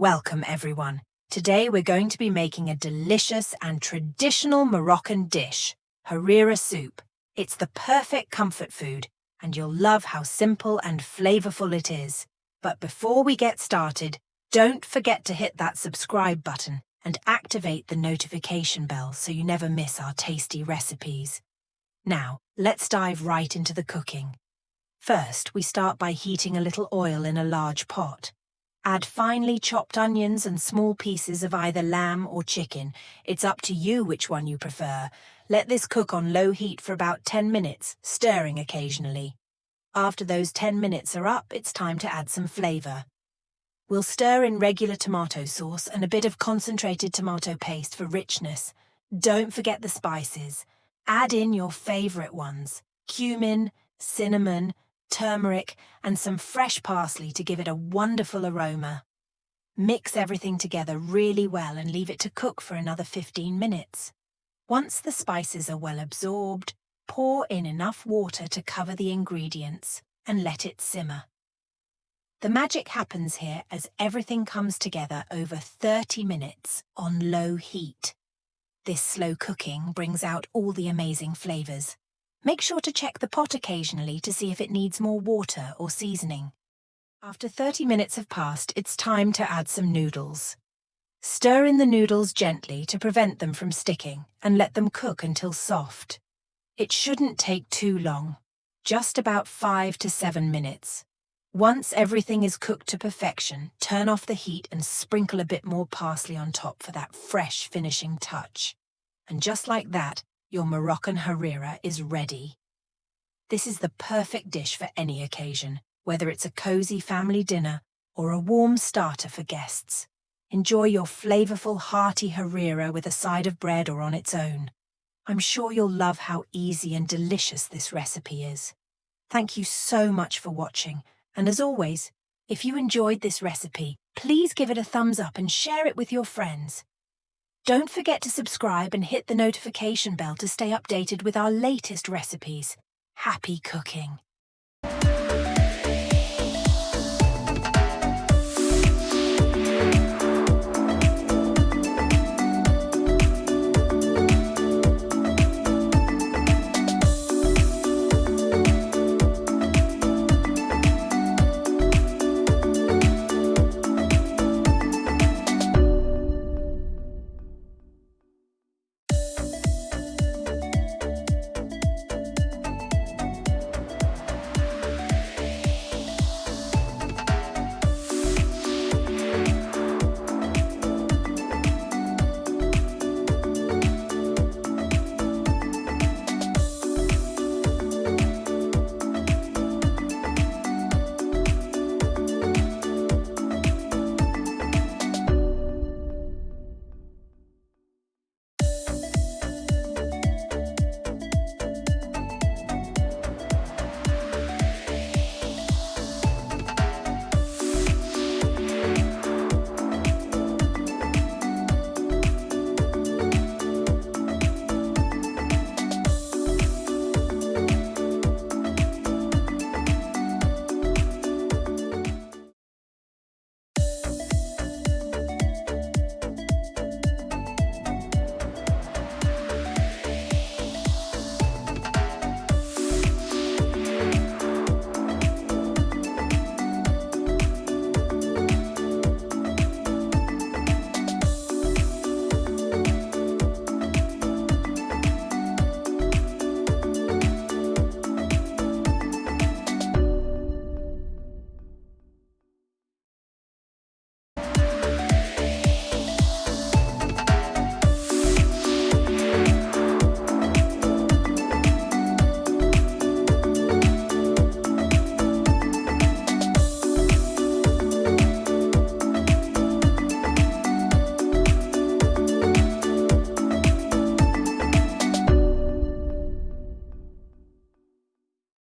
Welcome everyone. Today we're going to be making a delicious and traditional Moroccan dish, Harira soup. It's the perfect comfort food, and you'll love how simple and flavorful it is. But before we get started, don't forget to hit that subscribe button and activate the notification bell so you never miss our tasty recipes. Now, let's dive right into the cooking. First, we start by heating a little oil in a large pot. Add finely chopped onions and small pieces of either lamb or chicken. It's up to you which one you prefer. Let this cook on low heat for about 10 minutes, stirring occasionally. After those 10 minutes are up, it's time to add some flavor. We'll stir in regular tomato sauce and a bit of concentrated tomato paste for richness. Don't forget the spices. Add in your favorite ones: cumin, cinnamon, turmeric, and some fresh parsley to give it a wonderful aroma. Mix everything together really well and leave it to cook for another 15 minutes. Once the spices are well absorbed, pour in enough water to cover the ingredients and let it simmer. The magic happens here as everything comes together over 30 minutes on low heat. This slow cooking brings out all the amazing flavors. Make sure to check the pot occasionally to see if it needs more water or seasoning. After 30 minutes have passed, it's time to add some noodles. Stir in the noodles gently to prevent them from sticking and let them cook until soft. It shouldn't take too long, just about 5 to 7 minutes. Once everything is cooked to perfection, turn off the heat and sprinkle a bit more parsley on top for that fresh finishing touch. And just like that, your Moroccan Harira is ready. This is the perfect dish for any occasion, whether it's a cozy family dinner or a warm starter for guests. Enjoy your flavorful, hearty Harira with a side of bread or on its own. I'm sure you'll love how easy and delicious this recipe is. Thank you so much for watching, and as always, if you enjoyed this recipe, please give it a thumbs up and share it with your friends. Don't forget to subscribe and hit the notification bell to stay updated with our latest recipes. Happy cooking!